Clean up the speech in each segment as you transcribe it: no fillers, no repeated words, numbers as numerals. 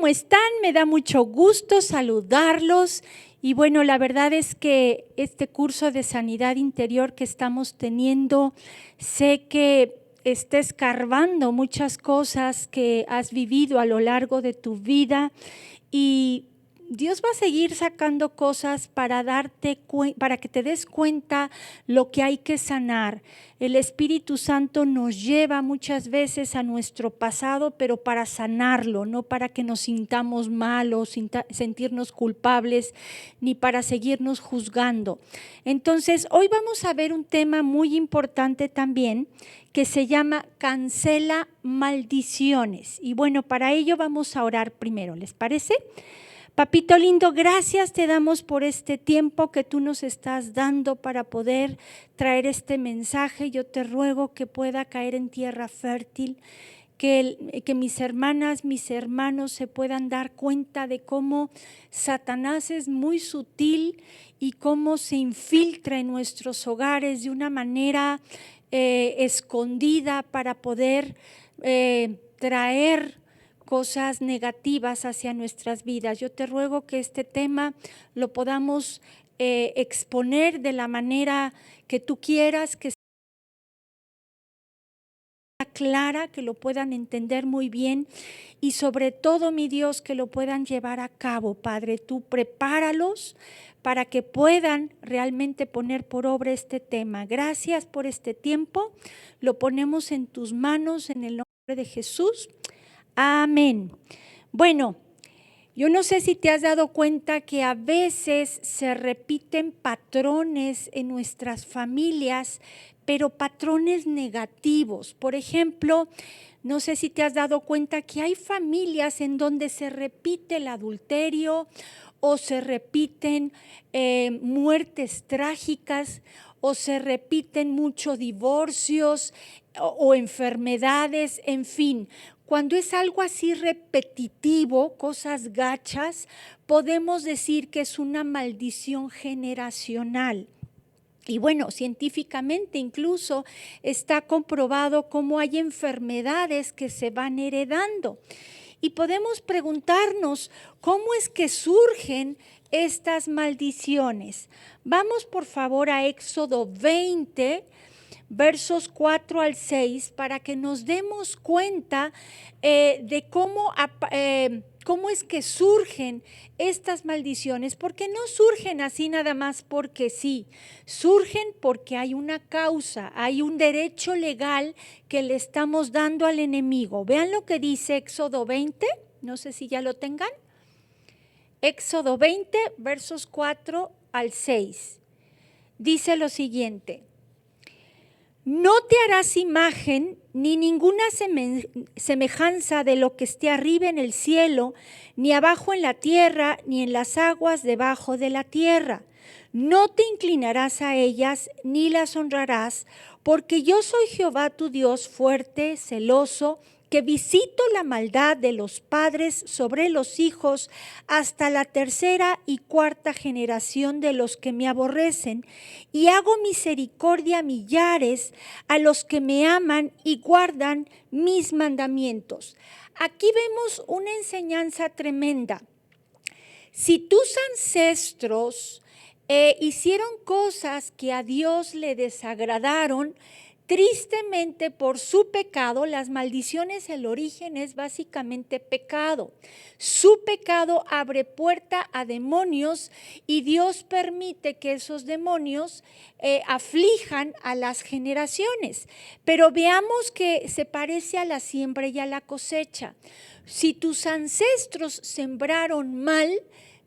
¿cómo están? Me da mucho gusto saludarlos. Y bueno, la verdad es que este curso de sanidad interior que estamos teniendo, sé que está escarbando muchas cosas que has vivido a lo largo de tu vida y Dios va a seguir sacando cosas para para que te des cuenta lo que hay que sanar. El Espíritu Santo nos lleva muchas veces a nuestro pasado, pero para sanarlo, no para que nos sintamos mal o sentirnos culpables, ni para seguirnos juzgando. Entonces, hoy vamos a ver un tema muy importante también, que se llama cancela maldiciones. Y bueno, para ello vamos a orar primero, ¿les parece? Papito lindo, gracias te damos por este tiempo que tú nos estás dando para poder traer este mensaje. Yo te ruego que pueda caer en tierra fértil, que mis hermanas, mis hermanos se puedan dar cuenta de cómo Satanás es muy sutil y cómo se infiltra en nuestros hogares de una manera escondida para poder traer cosas negativas hacia nuestras vidas. Yo te ruego que este tema lo podamos exponer de la manera que tú quieras, que sea clara, que lo puedan entender muy bien y sobre todo, mi Dios, que lo puedan llevar a cabo. Padre, tú prepáralos para que puedan realmente poner por obra este tema. Gracias por este tiempo, lo ponemos en tus manos en el nombre de Jesús. Amén. Bueno, yo no sé si te has dado cuenta que a veces se repiten patrones en nuestras familias, pero patrones negativos. Por ejemplo, no sé si te has dado cuenta que hay familias en donde se repite el adulterio o se repiten muertes trágicas o se repiten muchos divorcios o enfermedades, en fin. Cuando es algo así repetitivo, cosas gachas, podemos decir que es una maldición generacional. Y bueno, científicamente incluso está comprobado cómo hay enfermedades que se van heredando. Y podemos preguntarnos cómo es que surgen estas maldiciones. Vamos por favor a Éxodo 20, versos 4 al 6, para que nos demos cuenta de cómo es que surgen estas maldiciones, porque no surgen así nada más porque sí, surgen porque hay una causa, hay un derecho legal que le estamos dando al enemigo. Vean lo que dice Éxodo 20, no sé si ya lo tengan. Éxodo 20, versos 4 al 6. Dice lo siguiente: no te harás imagen ni ninguna semejanza de lo que esté arriba en el cielo, ni abajo en la tierra, ni en las aguas debajo de la tierra. No te inclinarás a ellas, ni las honrarás, porque yo soy Jehová tu Dios fuerte, celoso, que visito la maldad de los padres sobre los hijos hasta la tercera y cuarta generación de los que me aborrecen, y hago misericordia a millares a los que me aman y guardan mis mandamientos. Aquí vemos una enseñanza tremenda. Si tus ancestros hicieron cosas que a Dios le desagradaron, tristemente por su pecado, las maldiciones, el origen es básicamente pecado. Su pecado abre puerta a demonios y Dios permite que esos demonios aflijan a las generaciones. Pero veamos que se parece a la siembra y a la cosecha. Si tus ancestros sembraron mal,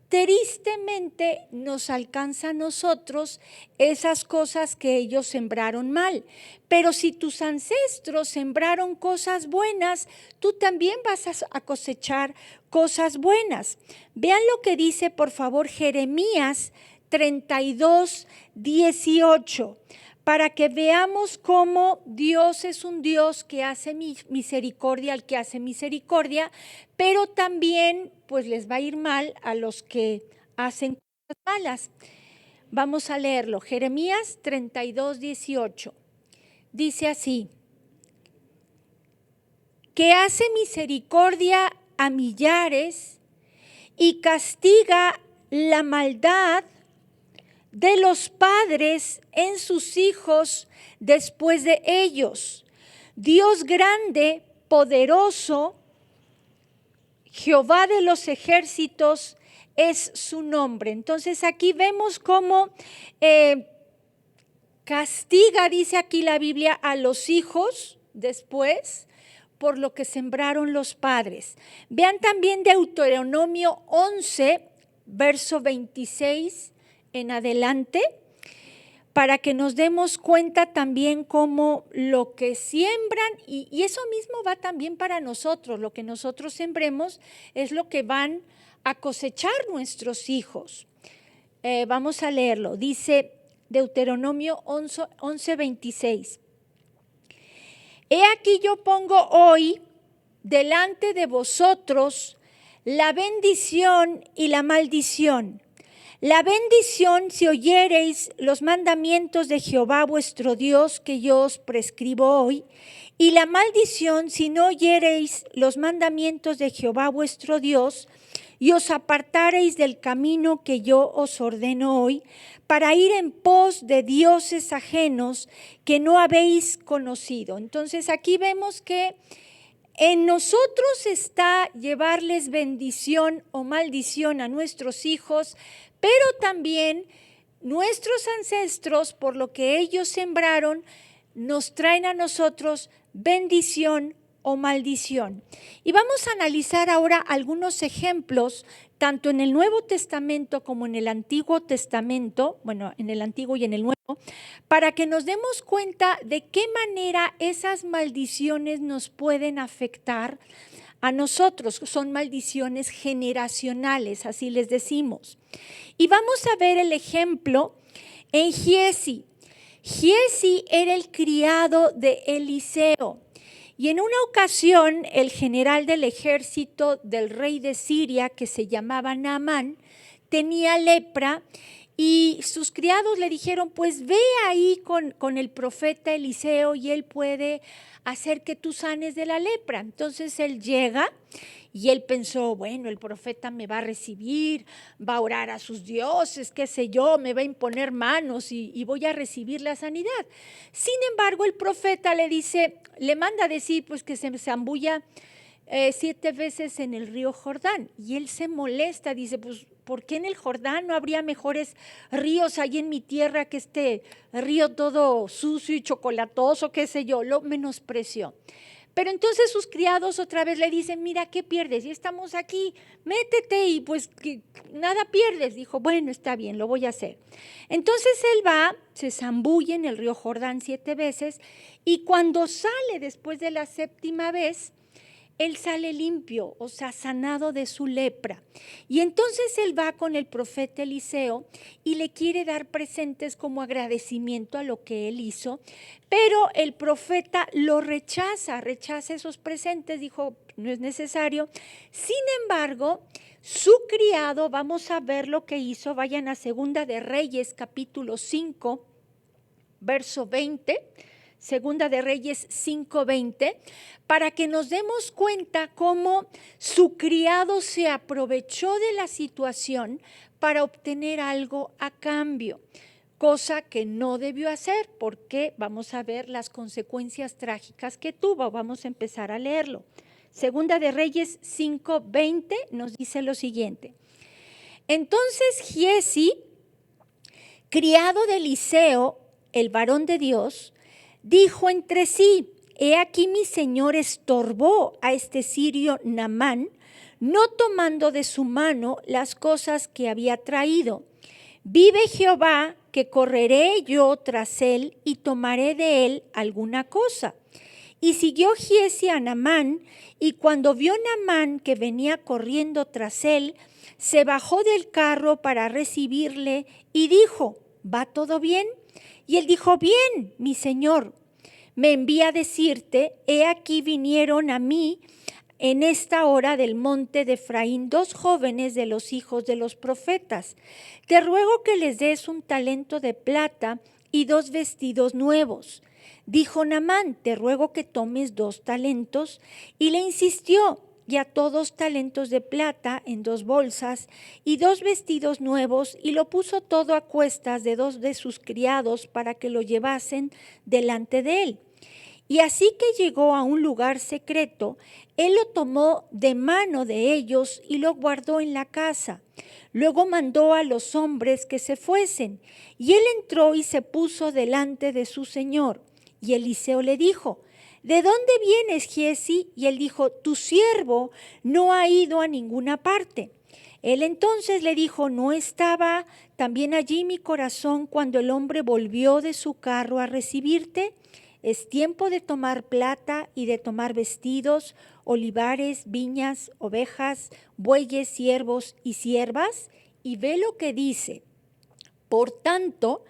tristemente nos alcanza a nosotros esas cosas que ellos sembraron mal. Pero si tus ancestros sembraron cosas buenas, tú también vas a cosechar cosas buenas. Vean lo que dice, por favor, Jeremías 32, 18. Para que veamos cómo Dios es un Dios que hace misericordia al que hace misericordia, pero también pues les va a ir mal a los que hacen cosas malas. Vamos a leerlo. Jeremías 32, 18. Dice así: que hace misericordia a millares y castiga la maldad de los padres en sus hijos después de ellos. Dios grande, poderoso, Jehová de los ejércitos es su nombre. Entonces aquí vemos cómo castiga, dice aquí la Biblia, a los hijos después por lo que sembraron los padres. Vean también Deuteronomio 11, verso 26 en adelante, para que nos demos cuenta también cómo lo que siembran, y eso mismo va también para nosotros, lo que nosotros sembremos es lo que van a cosechar nuestros hijos. Vamos a leerlo, dice Deuteronomio 11, 26. He aquí yo pongo hoy delante de vosotros la bendición y la maldición. La bendición si oyereis los mandamientos de Jehová vuestro Dios que yo os prescribo hoy, y la maldición si no oyereis los mandamientos de Jehová vuestro Dios, y os apartareis del camino que yo os ordeno hoy, para ir en pos de dioses ajenos que no habéis conocido. Entonces aquí vemos que en nosotros está llevarles bendición o maldición a nuestros hijos, pero también nuestros ancestros, por lo que ellos sembraron, nos traen a nosotros bendición o maldición. Y vamos a analizar ahora algunos ejemplos, tanto en el Nuevo Testamento como en el Antiguo Testamento, bueno, en el Antiguo y en el Nuevo, para que nos demos cuenta de qué manera esas maldiciones nos pueden afectar a nosotros. Son maldiciones generacionales, así les decimos. Y vamos a ver el ejemplo en Giezi. Giezi era el criado de Eliseo. Y en una ocasión, el general del ejército del rey de Siria, que se llamaba Naamán, tenía lepra y sus criados le dijeron, pues ve ahí con el profeta Eliseo y él puede hacer que tú sanes de la lepra. Entonces él llega y él pensó, bueno, el profeta me va a recibir, va a orar a sus dioses, qué sé yo, me va a imponer manos y voy a recibir la sanidad. Sin embargo, el profeta le manda a decir pues que se zambulla 7 veces en el río Jordán. Y él se molesta, dice, pues ¿por qué en el Jordán no habría mejores ríos ahí en mi tierra que este río todo sucio y chocolatoso, qué sé yo? Lo menospreció. Pero entonces sus criados otra vez le dicen, mira, ¿qué pierdes? Ya estamos aquí, métete y pues que nada pierdes. Dijo, bueno, está bien, lo voy a hacer. Entonces él va, se zambulle en el río Jordán 7 veces y cuando sale después de la 7ª vez, él sale limpio, o sea, sanado de su lepra. Y entonces él va con el profeta Eliseo y le quiere dar presentes como agradecimiento a lo que él hizo, pero el profeta lo rechaza esos presentes, dijo, no es necesario. Sin embargo, su criado, vamos a ver lo que hizo, vayan a Segunda de Reyes, capítulo 5, verso 20, Segunda de Reyes 5:20, para que nos demos cuenta cómo su criado se aprovechó de la situación para obtener algo a cambio, cosa que no debió hacer, porque vamos a ver las consecuencias trágicas que tuvo. Vamos a empezar a leerlo. Segunda de Reyes 5:20 nos dice lo siguiente. Entonces Giezi, criado de Eliseo, el varón de Dios, dijo entre sí, he aquí mi señor estorbó a este sirio Naamán, no tomando de su mano las cosas que había traído. Vive Jehová que correré yo tras él y tomaré de él alguna cosa. Y siguió Giezi a Naamán, y cuando vio Naamán que venía corriendo tras él, se bajó del carro para recibirle y dijo, ¿va todo bien? Y él dijo, bien, mi señor, me envía a decirte, he aquí vinieron a mí en esta hora del monte de Efraín 2 jóvenes de los hijos de los profetas. Te ruego que les des un talento de plata y 2 vestidos nuevos. Dijo Naamán, te ruego que tomes 2 talentos. Y le insistió, y ató 2 talentos de plata en 2 bolsas y 2 vestidos nuevos, y lo puso todo a cuestas de 2 de sus criados para que lo llevasen delante de él. Y así que llegó a un lugar secreto, él lo tomó de mano de ellos y lo guardó en la casa. Luego mandó a los hombres que se fuesen, y él entró y se puso delante de su señor. Y Eliseo le dijo: ¿de dónde vienes, Giezi? Y él dijo: tu siervo no ha ido a ninguna parte. Él entonces le dijo: ¿no estaba también allí mi corazón cuando el hombre volvió de su carro a recibirte? Es tiempo de tomar plata y de tomar vestidos, olivares, viñas, ovejas, bueyes, siervos y siervas. Y ve lo que dice: por tanto,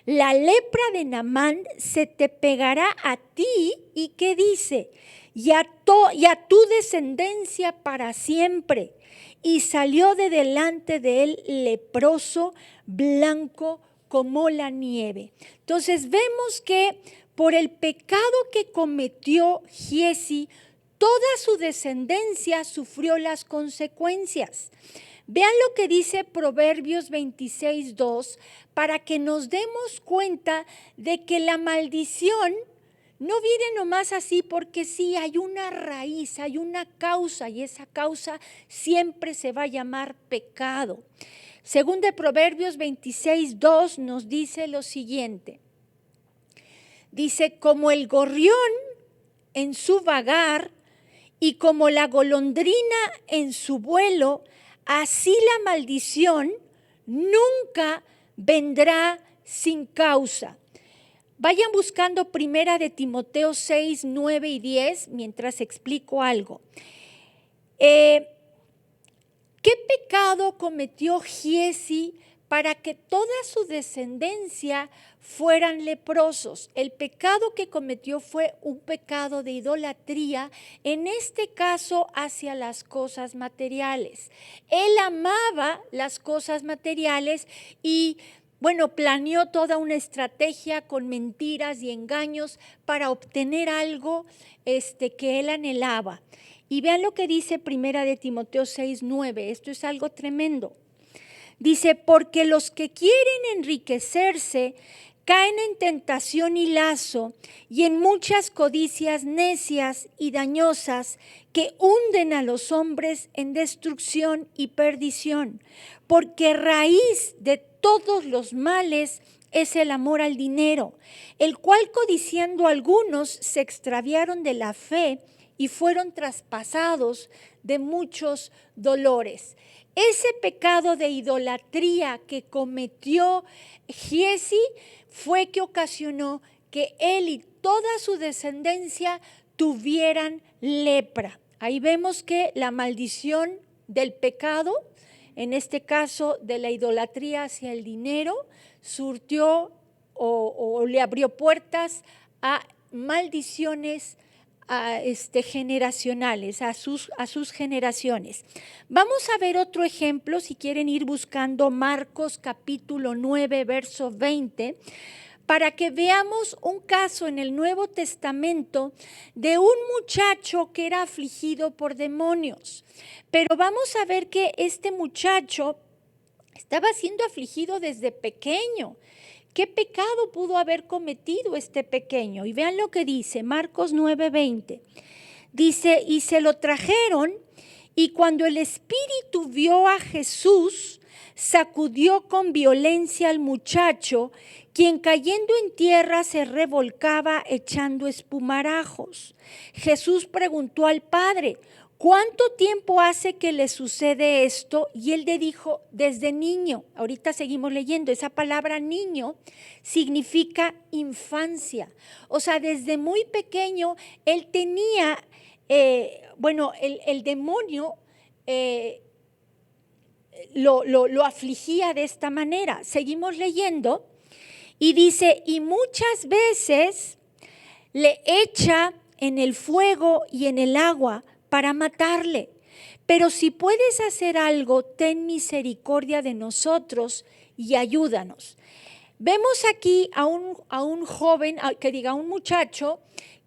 la lepra de Naamán se te pegará a ti. ¿Y qué dice? Y a tu descendencia para siempre. Y salió de delante de él leproso, blanco como la nieve. Entonces vemos que por el pecado que cometió Giezi, toda su descendencia sufrió las consecuencias. Vean lo que dice Proverbios 26:2, para que nos demos cuenta de que la maldición no viene nomás así porque sí, hay una raíz, hay una causa, y esa causa siempre se va a llamar pecado. Según de Proverbios 26:2 nos dice lo siguiente. Dice: como el gorrión en su vagar y como la golondrina en su vuelo, así la maldición nunca vendrá sin causa. Vayan buscando 1 de Timoteo 6, 9 y 10 mientras explico algo. ¿Qué pecado cometió Giezi para que toda su descendencia fueran leprosos? El pecado que cometió fue un pecado de idolatría, en este caso hacia las cosas materiales. Él amaba las cosas materiales y planeó toda una estrategia con mentiras y engaños para obtener algo que él anhelaba. Y vean lo que dice 1 de Timoteo 6, 9. Esto es algo tremendo. Dice: porque los que quieren enriquecerse caen en tentación y lazo y en muchas codicias necias y dañosas que hunden a los hombres en destrucción y perdición. Porque raíz de todos los males es el amor al dinero, el cual codiciando algunos se extraviaron de la fe y fueron traspasados de muchos dolores. Ese pecado de idolatría que cometió Giezi fue que ocasionó que él y toda su descendencia tuvieran lepra. Ahí vemos que la maldición del pecado, en este caso de la idolatría hacia el dinero, surtió o le abrió puertas a maldiciones generacionales, a sus generaciones. Vamos a ver otro ejemplo, si quieren ir buscando Marcos capítulo 9, verso 20, para que veamos un caso en el Nuevo Testamento de un muchacho que era afligido por demonios. Pero vamos a ver que este muchacho estaba siendo afligido desde pequeño. ¿Qué pecado pudo haber cometido este pequeño? Y vean lo que dice Marcos 9:20. Dice: y se lo trajeron, y cuando el espíritu vio a Jesús, sacudió con violencia al muchacho, quien cayendo en tierra se revolcaba echando espumarajos. Jesús preguntó al padre: ¿cuánto tiempo hace que le sucede esto? Y él le dijo: desde niño. Ahorita seguimos leyendo. Esa palabra niño significa infancia. O sea, desde muy pequeño él tenía, el demonio lo afligía de esta manera. Seguimos leyendo y dice: y muchas veces le echa en el fuego y en el agua para matarle. Pero si puedes hacer algo, ten misericordia de nosotros y ayúdanos. Vemos aquí a un joven, a un muchacho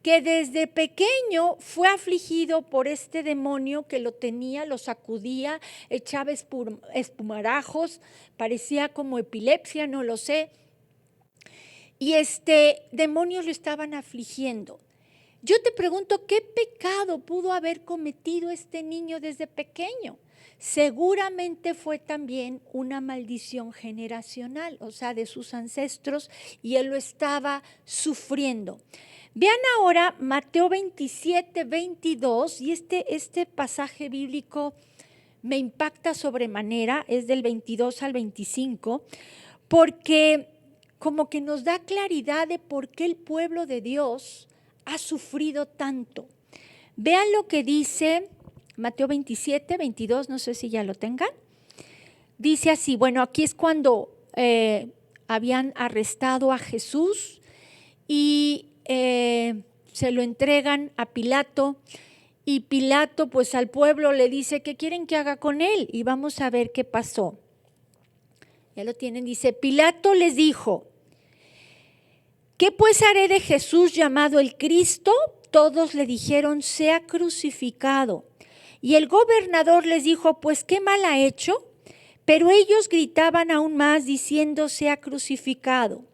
que desde pequeño fue afligido por este demonio que lo tenía, lo sacudía, echaba espumarajos, parecía como epilepsia, no lo sé. Y demonios lo estaban afligiendo. Yo te pregunto, ¿qué pecado pudo haber cometido este niño desde pequeño? Seguramente fue también una maldición generacional, o sea, de sus ancestros, y él lo estaba sufriendo. Vean ahora Mateo 27, 22, y este pasaje bíblico me impacta sobremanera, es del 22 al 25, porque como que nos da claridad de por qué el pueblo de Dios ha sufrido tanto. Vean lo que dice Mateo 27, 22, no sé si ya lo tengan. Dice así, bueno, aquí es cuando habían arrestado a Jesús y se lo entregan a Pilato, y Pilato pues al pueblo le dice, ¿qué quieren que haga con él? Y vamos a ver qué pasó. Ya lo tienen, dice, Pilato les dijo, ¿qué pues haré de Jesús llamado el Cristo? Todos le dijeron, sea crucificado. Y el gobernador les dijo, pues qué mal ha hecho. Pero ellos gritaban aún más diciendo, sea crucificado.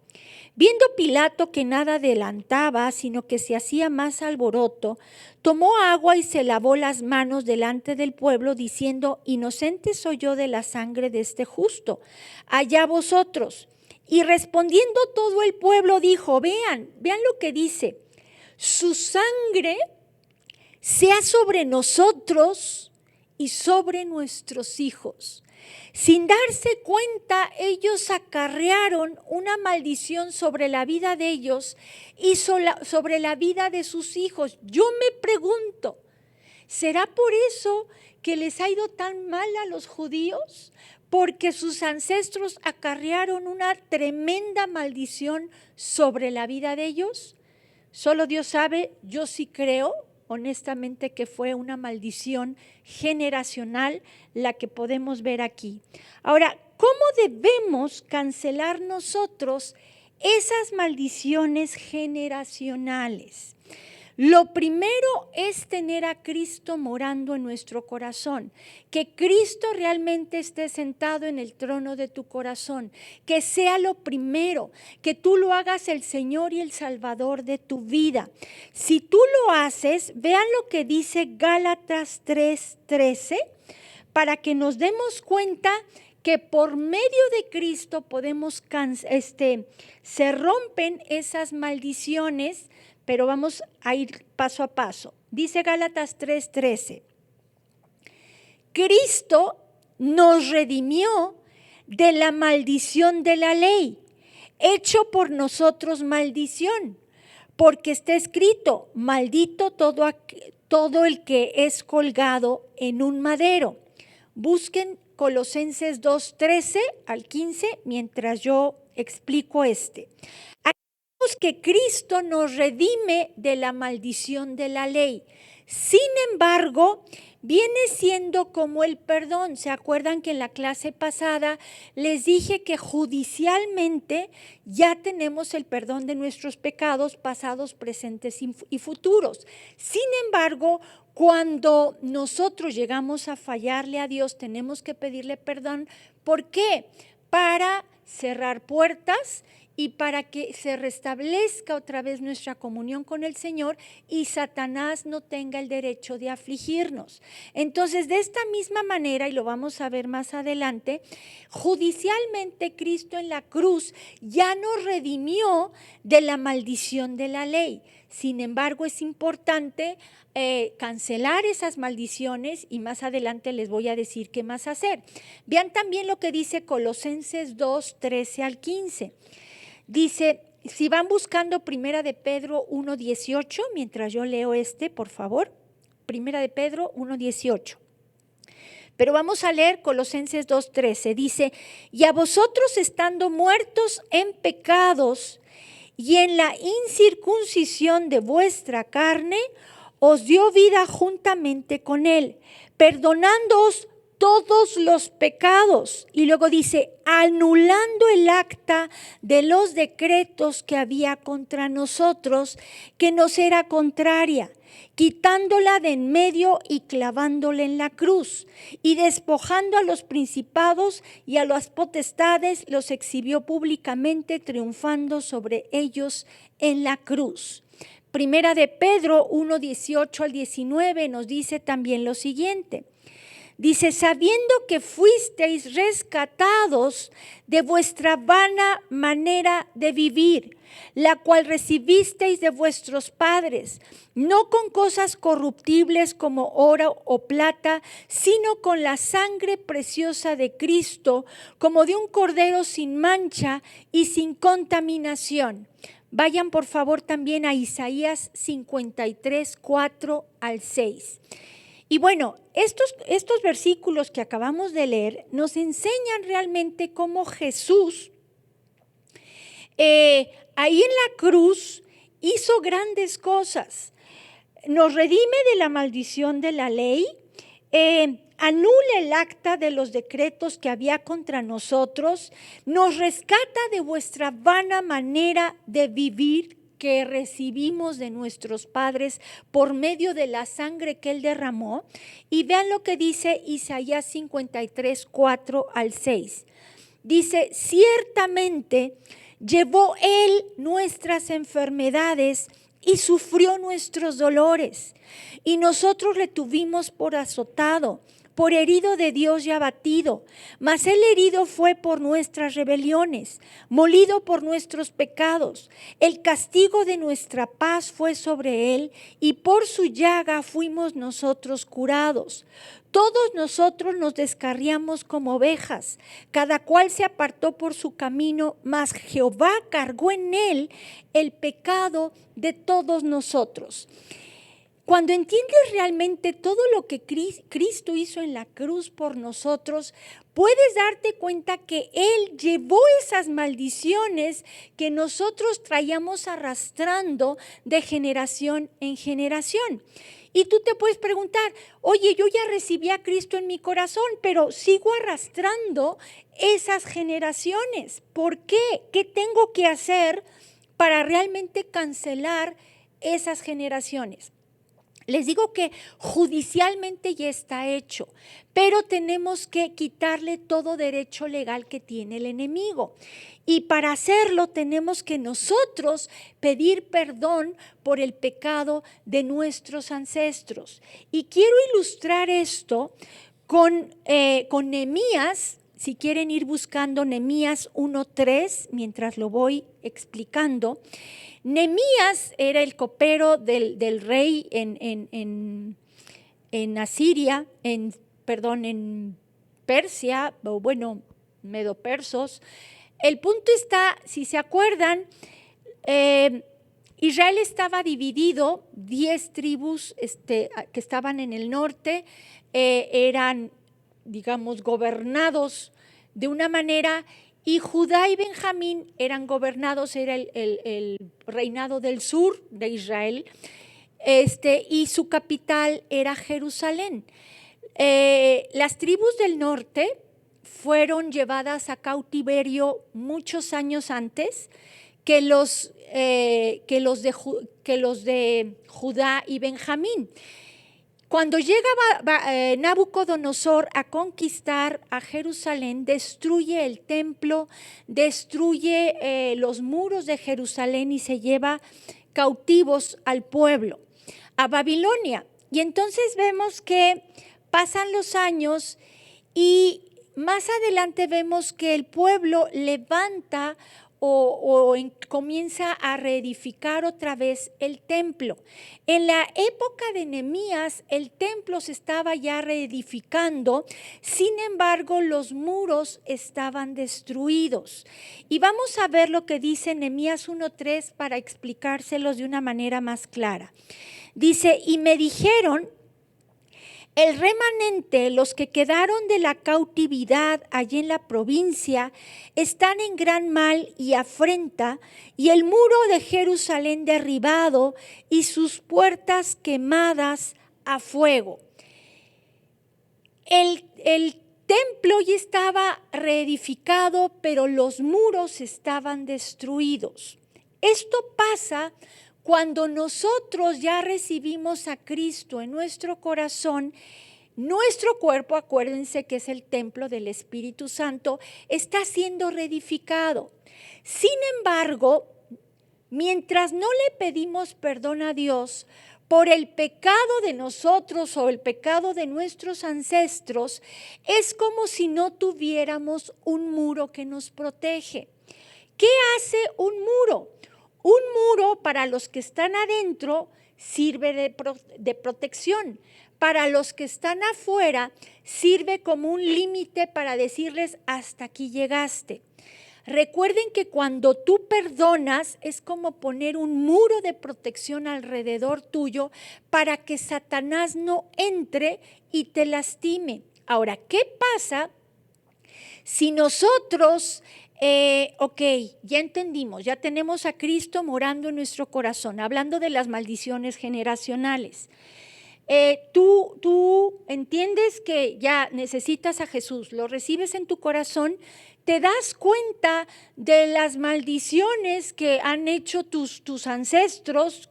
Viendo Pilato que nada adelantaba, sino que se hacía más alboroto, tomó agua y se lavó las manos delante del pueblo, diciendo, inocente soy yo de la sangre de este justo, allá vosotros. Y respondiendo todo el pueblo dijo, vean lo que dice, su sangre sea sobre nosotros y sobre nuestros hijos. Sin darse cuenta, ellos acarrearon una maldición sobre la vida de ellos y sobre la vida de sus hijos. Yo me pregunto, ¿será por eso que les ha ido tan mal a los judíos? Porque sus ancestros acarrearon una tremenda maldición sobre la vida de ellos. Solo Dios sabe, yo sí creo honestamente que fue una maldición generacional la que podemos ver aquí. Ahora, ¿cómo debemos cancelar nosotros esas maldiciones generacionales? Lo primero es tener a Cristo morando en nuestro corazón, que Cristo realmente esté sentado en el trono de tu corazón, que sea lo primero, que tú lo hagas el Señor y el Salvador de tu vida. Si tú lo haces, vean lo que dice Gálatas 3:13, para que nos demos cuenta que por medio de Cristo podemos se rompen esas maldiciones. Pero vamos a ir paso a paso. Dice Gálatas 3:13. Cristo nos redimió de la maldición de la ley, hecho por nosotros maldición, porque está escrito, maldito todo el que es colgado en un madero. Busquen Colosenses 2:13 al 15 mientras yo explico que Cristo nos redime de la maldición de la ley. Sin embargo, viene siendo como el perdón. ¿Se acuerdan que en la clase pasada les dije que judicialmente ya tenemos el perdón de nuestros pecados pasados, presentes y futuros? Sin embargo, cuando nosotros llegamos a fallarle a Dios, tenemos que pedirle perdón. ¿Por qué? Para cerrar puertas y para que se restablezca otra vez nuestra comunión con el Señor y Satanás no tenga el derecho de afligirnos. Entonces, de esta misma manera, y lo vamos a ver más adelante, judicialmente Cristo en la cruz ya nos redimió de la maldición de la ley. Sin embargo, es importante cancelar esas maldiciones y más adelante les voy a decir qué más hacer. Vean también lo que dice Colosenses 2:13 al 15. Dice, si van buscando Primera de Pedro 1:18, mientras yo leo por favor, Primera de Pedro 1:18. Pero vamos a leer Colosenses 2:13. Dice, y a vosotros estando muertos en pecados y en la incircuncisión de vuestra carne, os dio vida juntamente con él, perdonándoos todos los pecados. Y luego dice, anulando el acta de los decretos que había contra nosotros, que nos era contraria, quitándola de en medio y clavándola en la cruz, y despojando a los principados y a las potestades, los exhibió públicamente, triunfando sobre ellos en la cruz. Primera de Pedro 1, 18 al 19 nos dice también lo siguiente. Dice, sabiendo que fuisteis rescatados de vuestra vana manera de vivir, la cual recibisteis de vuestros padres, no con cosas corruptibles como oro o plata, sino con la sangre preciosa de Cristo, como de un cordero sin mancha y sin contaminación. Vayan por favor también a Isaías 53, 4 al 6. Y bueno, estos versículos que acabamos de leer nos enseñan realmente cómo Jesús ahí en la cruz hizo grandes cosas. Nos redime de la maldición de la ley, anula el acta de los decretos que había contra nosotros, nos rescata de vuestra vana manera de vivir que recibimos de nuestros padres por medio de la sangre que Él derramó. Y vean lo que dice Isaías 53, 4 al 6. Dice, ciertamente llevó Él nuestras enfermedades y sufrió nuestros dolores, y nosotros le tuvimos por azotado, por herido de Dios y abatido. Mas Él herido fue por nuestras rebeliones, molido por nuestros pecados. El castigo de nuestra paz fue sobre Él, y por su llaga fuimos nosotros curados. Todos nosotros nos descarriamos como ovejas, cada cual se apartó por su camino, mas Jehová cargó en Él el pecado de todos nosotros. Cuando entiendes realmente todo lo que Cristo hizo en la cruz por nosotros, puedes darte cuenta que Él llevó esas maldiciones que nosotros traíamos arrastrando de generación en generación. Y tú te puedes preguntar, oye, yo ya recibí a Cristo en mi corazón, pero sigo arrastrando esas generaciones. ¿Por qué? ¿Qué tengo que hacer para realmente cancelar esas generaciones? Les digo que judicialmente ya está hecho, pero tenemos que quitarle todo derecho legal que tiene el enemigo. Y para hacerlo tenemos que nosotros pedir perdón por el pecado de nuestros ancestros. Y quiero ilustrar esto con Nehemías. Si quieren ir buscando Nehemías 1:3, mientras lo voy explicando. Nehemías era el copero del rey en Asiria, en Persia, o bueno, medo-persos. El punto está, si se acuerdan, Israel estaba dividido, 10 tribus que estaban en el norte, eran, digamos, gobernados de una manera, y Judá y Benjamín eran gobernados, era el reinado del sur de Israel, y su capital era Jerusalén. Las tribus del norte fueron llevadas a cautiverio muchos años antes que los de Judá y Benjamín. Cuando llega Nabucodonosor a conquistar a Jerusalén, destruye el templo, destruye los muros de Jerusalén y se lleva cautivos al pueblo, a Babilonia. Y entonces vemos que pasan los años y más adelante vemos que el pueblo levanta comienza a reedificar otra vez el templo. En la época de Nehemías, el templo se estaba ya reedificando, sin embargo, los muros estaban destruidos. Y vamos a ver lo que dice Nehemías 1:3 para explicárselos de una manera más clara. Dice, y me dijeron, el remanente, los que quedaron de la cautividad allí en la provincia, están en gran mal y afrenta, y el muro de Jerusalén derribado y sus puertas quemadas a fuego. el templo ya estaba reedificado, pero los muros estaban destruidos. Esto pasa cuando nosotros ya recibimos a Cristo en nuestro corazón. Nuestro cuerpo, acuérdense que es el templo del Espíritu Santo, está siendo reedificado. Sin embargo, mientras no le pedimos perdón a Dios por el pecado de nosotros o el pecado de nuestros ancestros, es como si no tuviéramos un muro que nos protege. ¿Qué hace un muro? Un muro para los que están adentro sirve de protección. Para los que están afuera sirve como un límite para decirles hasta aquí llegaste. Recuerden que cuando tú perdonas es como poner un muro de protección alrededor tuyo para que Satanás no entre y te lastime. Ahora, ¿qué pasa si nosotros, ya entendimos, ya tenemos a Cristo morando en nuestro corazón, hablando de las maldiciones generacionales? Tú entiendes que ya necesitas a Jesús, lo recibes en tu corazón, te das cuenta de las maldiciones que han hecho tus ancestros,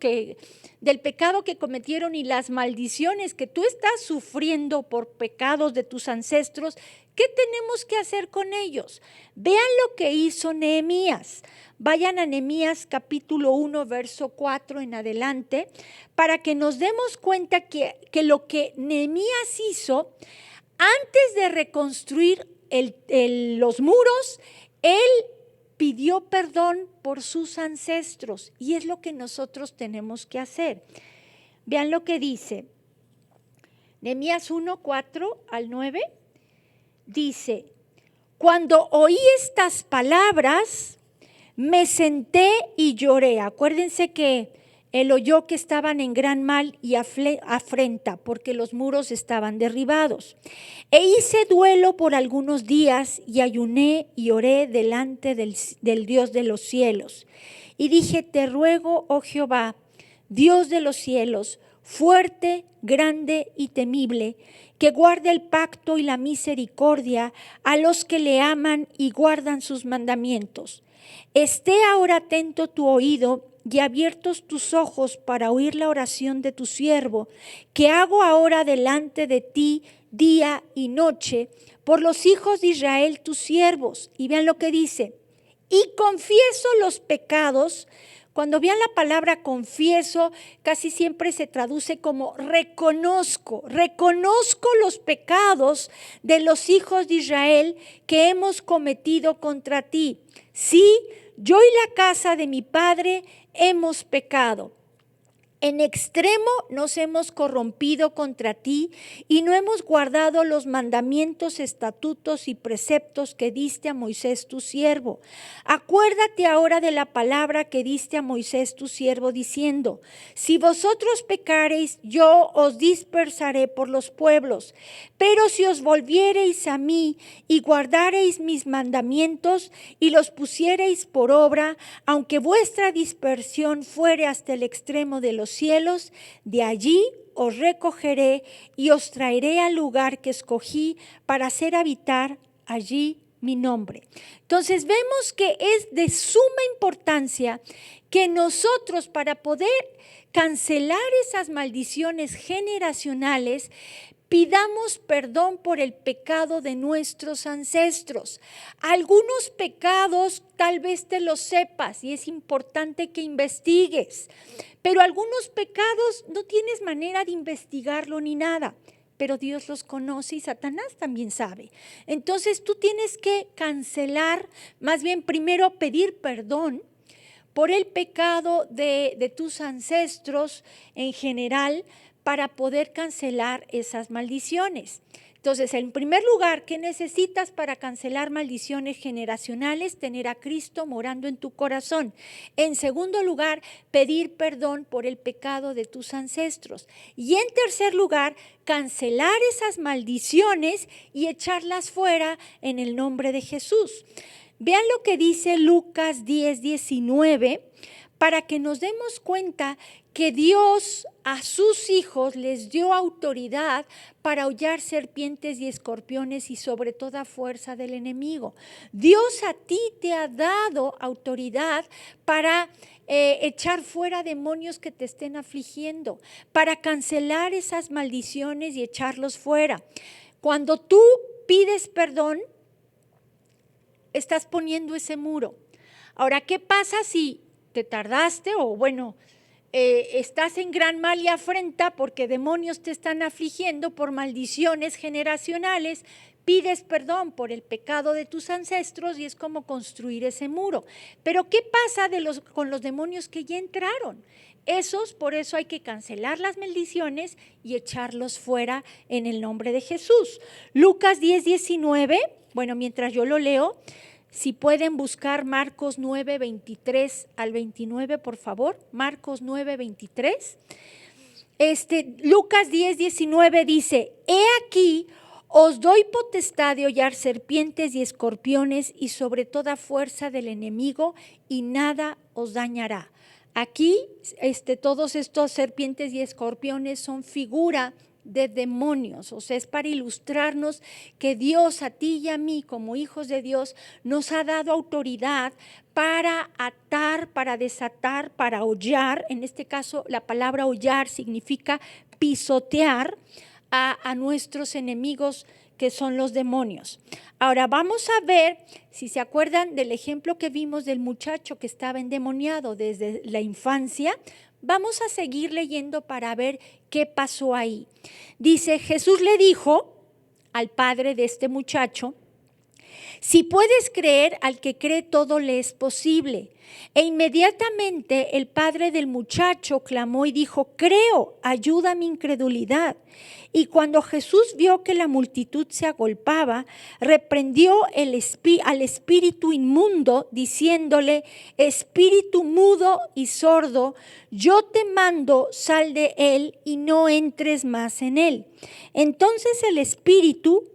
del pecado que cometieron y las maldiciones que tú estás sufriendo por pecados de tus ancestros. ¿Qué tenemos que hacer con ellos? Vean lo que hizo Nehemías. Vayan a Nehemías capítulo 1, verso 4 en adelante, para que nos demos cuenta que lo que Nehemías hizo, antes de reconstruir los muros, él pidió perdón por sus ancestros, y es lo que nosotros tenemos que hacer. Vean lo que dice. Nehemías 1, 4 al 9, dice: cuando oí estas palabras, me senté y lloré. Acuérdense que él oyó que estaban en gran mal y afrenta, porque los muros estaban derribados. E hice duelo por algunos días y ayuné y oré delante del Dios de los cielos. Y dije: te ruego, oh Jehová, Dios de los cielos, fuerte, grande y temible, que guarde el pacto y la misericordia a los que le aman y guardan sus mandamientos. Esté ahora atento tu oído y abiertos tus ojos para oír la oración de tu siervo, que hago ahora delante de ti día y noche, por los hijos de Israel tus siervos. Y vean lo que dice: y confieso los pecados. Cuando vean la palabra confieso, casi siempre se traduce como reconozco los pecados de los hijos de Israel que hemos cometido contra ti. Sí, yo y la casa de mi padre hemos pecado. En extremo nos hemos corrompido contra ti y no hemos guardado los mandamientos, estatutos y preceptos que diste a Moisés tu siervo. Acuérdate ahora de la palabra que diste a Moisés tu siervo, diciendo: si vosotros pecareis, yo os dispersaré por los pueblos. Pero si os volviereis a mí y guardareis mis mandamientos y los pusiereis por obra, aunque vuestra dispersión fuere hasta el extremo de los cielos, de allí os recogeré y os traeré al lugar que escogí para hacer habitar allí mi nombre. Entonces vemos que es de suma importancia que nosotros, para poder cancelar esas maldiciones generacionales, pidamos perdón por el pecado de nuestros ancestros. Algunos pecados tal vez te los sepas y es importante que investigues, pero algunos pecados no tienes manera de investigarlo ni nada, pero Dios los conoce y Satanás también sabe. Entonces tú tienes que cancelar, más bien primero pedir perdón por el pecado de tus ancestros en general, para poder cancelar esas maldiciones. Entonces, en primer lugar, ¿qué necesitas para cancelar maldiciones generacionales? Tener a Cristo morando en tu corazón. En segundo lugar, pedir perdón por el pecado de tus ancestros. Y en tercer lugar, cancelar esas maldiciones y echarlas fuera en el nombre de Jesús. Vean lo que dice Lucas 10:19, para que nos demos cuenta que Dios a sus hijos les dio autoridad para hollar serpientes y escorpiones y sobre toda fuerza del enemigo. Dios a ti te ha dado autoridad para echar fuera demonios que te estén afligiendo, para cancelar esas maldiciones y echarlos fuera. Cuando tú pides perdón, estás poniendo ese muro. Ahora, ¿qué pasa si te tardaste o estás en gran mal y afrenta porque demonios te están afligiendo por maldiciones generacionales? Pides perdón por el pecado de tus ancestros y es como construir ese muro. Pero ¿qué pasa con los demonios que ya entraron? Por eso hay que cancelar las maldiciones y echarlos fuera en el nombre de Jesús. Lucas 10:19, mientras yo lo leo, si pueden buscar Marcos 9:23 al 29, por favor. Marcos 9:23. Lucas 10:19 dice: He aquí, os doy potestad de hollar serpientes y escorpiones y sobre toda fuerza del enemigo, y nada os dañará. Aquí, todos estos serpientes y escorpiones son figura de demonios, o sea, es para ilustrarnos que Dios a ti y a mí, como hijos de Dios, nos ha dado autoridad para atar, para desatar, para hollar. En este caso, la palabra hollar significa pisotear a nuestros enemigos, que son los demonios. Ahora vamos a ver, si se acuerdan del ejemplo que vimos del muchacho que estaba endemoniado desde la infancia. Vamos a seguir leyendo para ver qué pasó ahí. Dice: Jesús le dijo al padre de este muchacho: si puedes creer, al que cree todo le es posible. E inmediatamente el padre del muchacho clamó y dijo: creo, ayuda a mi incredulidad. Y cuando Jesús vio que la multitud se agolpaba, reprendió al espíritu inmundo, diciéndole: espíritu mudo y sordo, yo te mando, sal de él y no entres más en él. Entonces el espíritu,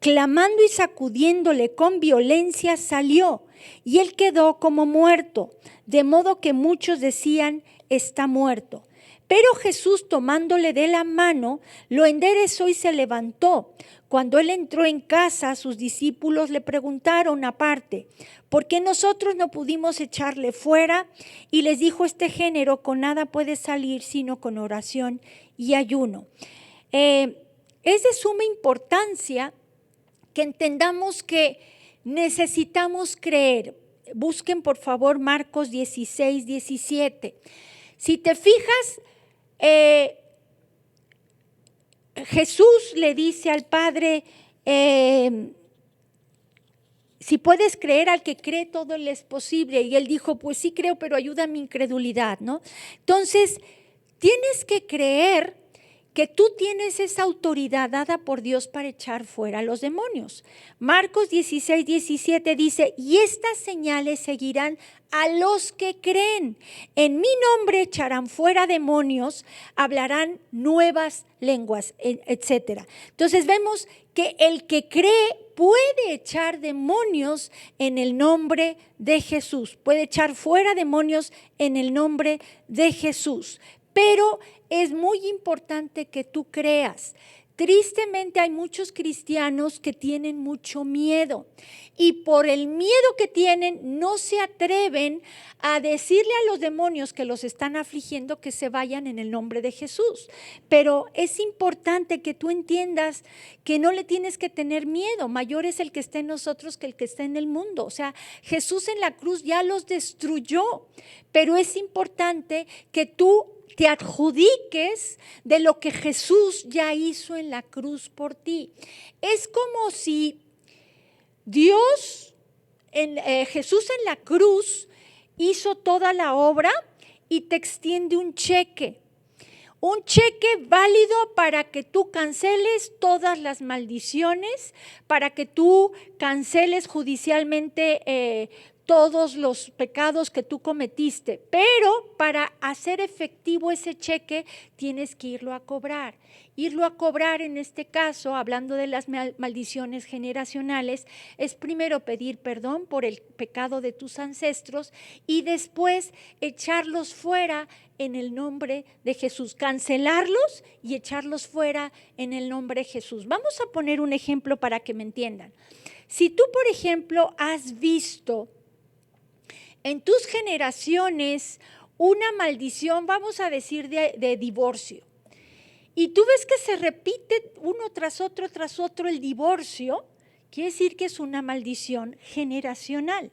clamando y sacudiéndole con violencia, salió, y él quedó como muerto, de modo que muchos decían: está muerto. Pero Jesús, tomándole de la mano, lo enderezó y se levantó. Cuando él entró en casa, sus discípulos le preguntaron aparte: ¿por qué nosotros no pudimos echarle fuera? Y les dijo este género: con nada puede salir sino con oración y ayuno. Es de suma importancia que entendamos que necesitamos creer. Busquen por favor Marcos 16:17. Si te fijas, Jesús le dice al Padre: si puedes creer, al que cree todo le es posible. Y él dijo: pues sí creo, pero ayuda a mi incredulidad, ¿no? Entonces, tienes que creer que tú tienes esa autoridad dada por Dios para echar fuera a los demonios. Marcos 16:17 dice: y estas señales seguirán a los que creen. En mi nombre echarán fuera demonios, hablarán nuevas lenguas, etc. Entonces vemos que el que cree puede echar demonios en el nombre de Jesús, puede echar fuera demonios en el nombre de Jesús. Pero es muy importante que tú creas. Tristemente hay muchos cristianos que tienen mucho miedo y por el miedo que tienen no se atreven a decirle a los demonios que los están afligiendo que se vayan en el nombre de Jesús. Pero es importante que tú entiendas que no le tienes que tener miedo. Mayor es el que está en nosotros que el que está en el mundo. O sea, Jesús en la cruz ya los destruyó, pero es importante que tú te adjudiques de lo que Jesús ya hizo en la cruz por ti. Es como si Jesús en la cruz hizo toda la obra y te extiende un cheque válido para que tú canceles todas las maldiciones, para que tú canceles judicialmente todos los pecados que tú cometiste, pero para hacer efectivo ese cheque tienes que irlo a cobrar. Irlo a cobrar en este caso, hablando de las maldiciones generacionales, es primero pedir perdón por el pecado de tus ancestros y después echarlos fuera en el nombre de Jesús, cancelarlos y echarlos fuera en el nombre de Jesús. Vamos a poner un ejemplo para que me entiendan. Si tú, por ejemplo, has visto en tus generaciones una maldición, vamos a decir, de divorcio, y tú ves que se repite uno tras otro el divorcio, quiere decir que es una maldición generacional.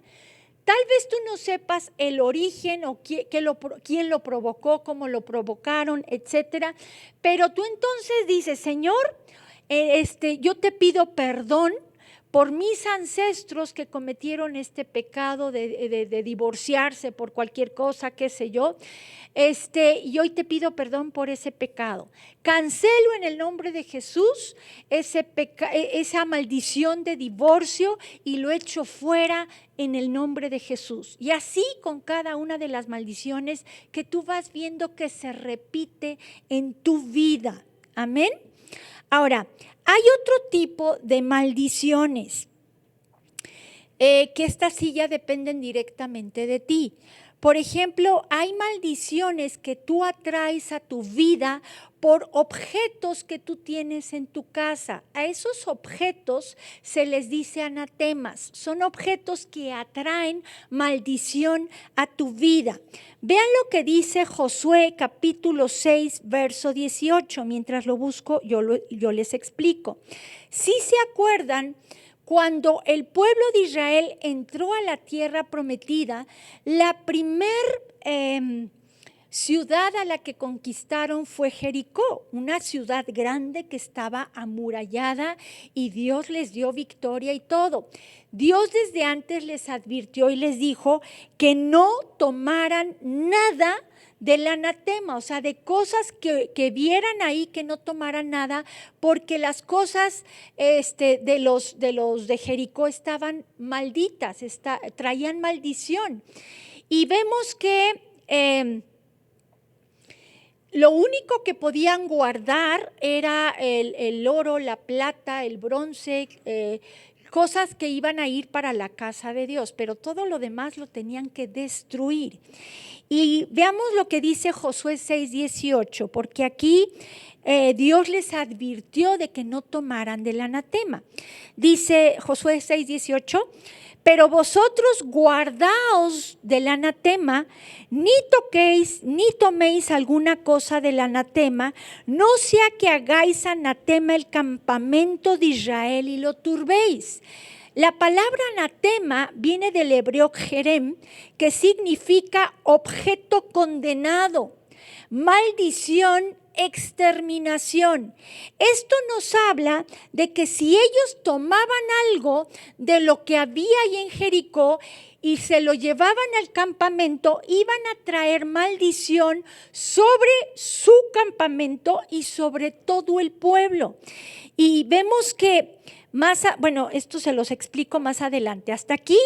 Tal vez tú no sepas el origen o quién lo provocó, cómo lo provocaron, etcétera, pero tú entonces dices, Señor, yo te pido perdón por mis ancestros que cometieron este pecado de divorciarse por cualquier cosa, qué sé yo, y hoy te pido perdón por ese pecado. Cancelo en el nombre de Jesús esa maldición de divorcio y lo echo fuera en el nombre de Jesús. Y así con cada una de las maldiciones que tú vas viendo que se repite en tu vida. Amén. Ahora, hay otro tipo de maldiciones que estas sí ya dependen directamente de ti. Por ejemplo, hay maldiciones que tú atraes a tu vida por objetos que tú tienes en tu casa. A esos objetos se les dice anatemas. Son objetos que atraen maldición a tu vida. Vean lo que dice Josué capítulo 6, verso 18. Mientras lo busco, yo les explico. Si se acuerdan, cuando el pueblo de Israel entró a la tierra prometida, la primer ciudad a la que conquistaron fue Jericó, una ciudad grande que estaba amurallada y Dios les dio victoria y todo. Dios desde antes les advirtió y les dijo que no tomaran nada del anatema, o sea, de cosas que vieran ahí, que no tomaran nada, porque las cosas de los de Jericó estaban malditas, traían maldición. Y vemos que lo único que podían guardar era el oro, la plata, el bronce, cosas que iban a ir para la casa de Dios, pero todo lo demás lo tenían que destruir. Y veamos lo que dice Josué 6:18, porque aquí Dios les advirtió de que no tomaran del anatema. Dice Josué 6:18, pero vosotros guardaos del anatema, ni toquéis, ni toméis alguna cosa del anatema, no sea que hagáis anatema el campamento de Israel y lo turbéis. La palabra anatema viene del hebreo jerem, que significa objeto condenado, maldición, exterminación. Esto nos habla de que si ellos tomaban algo de lo que había ahí en Jericó y se lo llevaban al campamento, iban a traer maldición sobre su campamento y sobre todo el pueblo. Y vemos que esto se los explico más adelante. Hasta aquí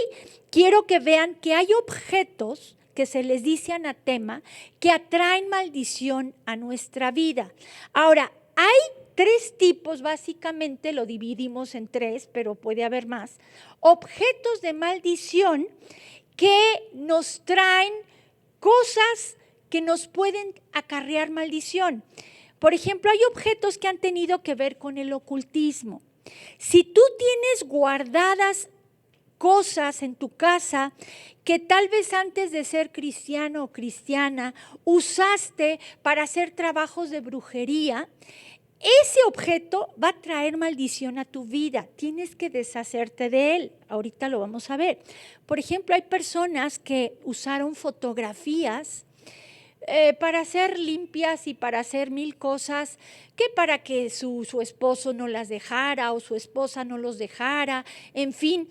quiero que vean que hay objetos que se les dice anatema, que atraen maldición a nuestra vida. Ahora, hay 3 tipos, básicamente lo dividimos en 3, pero puede haber más. Objetos de maldición que nos traen cosas que nos pueden acarrear maldición. Por ejemplo, hay objetos que han tenido que ver con el ocultismo. Si tú tienes guardadas cosas en tu casa que tal vez antes de ser cristiano o cristiana usaste para hacer trabajos de brujería, ese objeto va a traer maldición a tu vida. Tienes que deshacerte de él. Ahorita lo vamos a ver. Por ejemplo, hay personas que usaron fotografías para ser limpias y para hacer 1000 cosas, que para que su esposo no las dejara o su esposa no los dejara, en fin,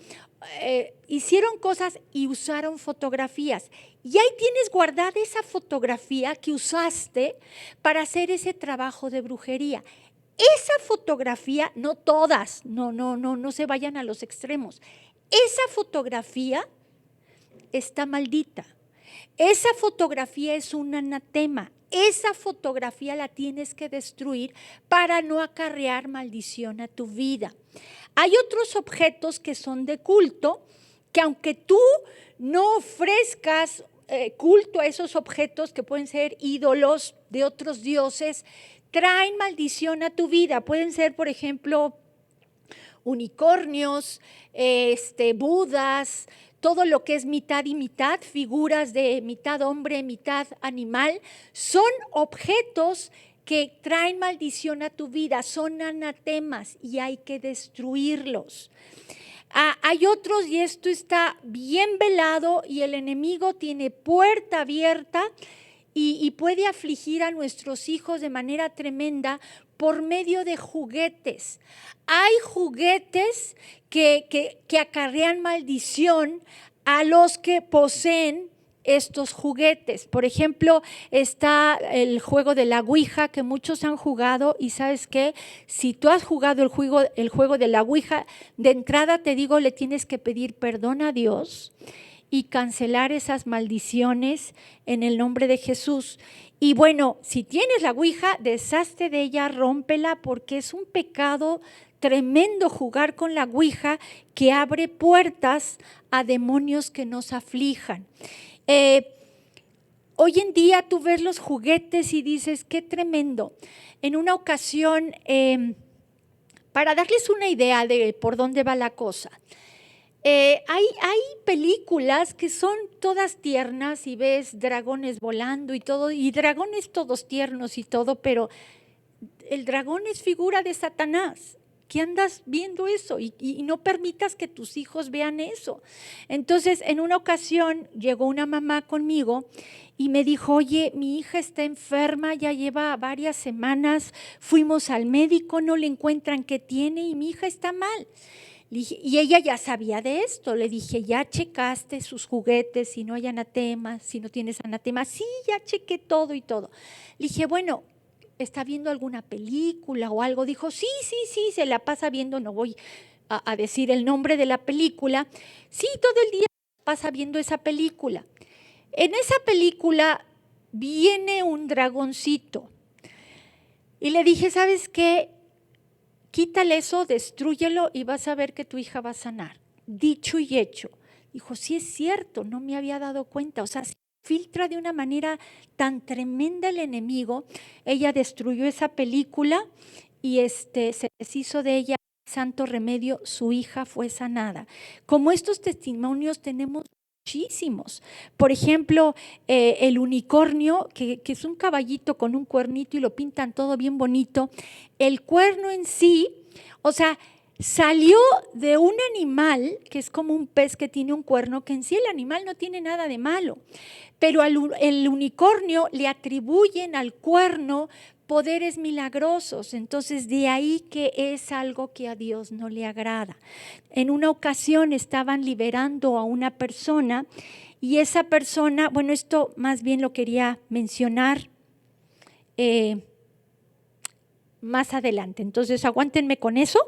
hicieron cosas y usaron fotografías. Y ahí tienes guardada esa fotografía que usaste para hacer ese trabajo de brujería. Esa fotografía, no todas, no se vayan a los extremos. Esa fotografía está maldita. Esa fotografía es un anatema. Esa fotografía la tienes que destruir para no acarrear maldición a tu vida. Hay otros objetos que son de culto, que aunque tú no ofrezcas culto a esos objetos que pueden ser ídolos de otros dioses, traen maldición a tu vida. Pueden ser, por ejemplo, unicornios, budas, todo lo que es mitad y mitad, figuras de mitad hombre, mitad animal, son objetos que traen maldición a tu vida, son anatemas y hay que destruirlos. Hay otros, y esto está bien velado, y el enemigo tiene puerta abierta y puede afligir a nuestros hijos de manera tremenda por medio de juguetes. Hay juguetes que acarrean maldición a los que poseen estos juguetes. Por ejemplo, está el juego de la Ouija, que muchos han jugado, y ¿sabes qué? Si tú has jugado el juego de la Ouija, de entrada te digo, le tienes que pedir perdón a Dios y cancelar esas maldiciones en el nombre de Jesús. Y bueno, si tienes la Ouija, deshazte de ella, rómpela, porque es un pecado tremendo jugar con la Ouija que abre puertas a demonios que nos aflijan. Hoy en día tú ves los juguetes y dices, qué tremendo. En una ocasión, para darles una idea de por dónde va la cosa, hay películas que son todas tiernas y ves dragones volando y todo, y dragones todos tiernos y todo, pero el dragón es figura de Satanás. ¿Qué andas viendo eso? Y no permitas que tus hijos vean eso. Entonces, en una ocasión llegó una mamá conmigo y me dijo, oye, mi hija está enferma, ya lleva varias semanas, fuimos al médico, no le encuentran qué tiene y mi hija está mal. Y ella ya sabía de esto. Le dije, ¿ya checaste sus juguetes? Si no hay anatema, si no tienes anatema. Sí, ya chequé todo y todo. Le dije, bueno, ¿está viendo alguna película o algo? Dijo, sí, se la pasa viendo, no voy a decir el nombre de la película. Sí, todo el día pasa viendo esa película. En esa película viene un dragoncito. Y le dije, ¿sabes qué? Quítale eso, destrúyelo y vas a ver que tu hija va a sanar. Dicho y hecho. Dijo, sí es cierto, no me había dado cuenta. O sea, se filtra de una manera tan tremenda el enemigo. Ella destruyó esa película y se deshizo de ella santo remedio, su hija fue sanada. Como estos testimonios tenemos muchísimos. Por ejemplo, el unicornio, que es un caballito con un cuernito y lo pintan todo bien bonito. El cuerno en sí, o sea, salió de un animal que es como un pez que tiene un cuerno, que en sí el animal no tiene nada de malo, pero el unicornio le atribuyen al cuerno poderes milagrosos. Entonces de ahí que es algo que a Dios no le agrada. En una ocasión estaban liberando a una persona y esa persona, bueno, esto más bien lo quería mencionar más adelante. Entonces aguántenme con eso,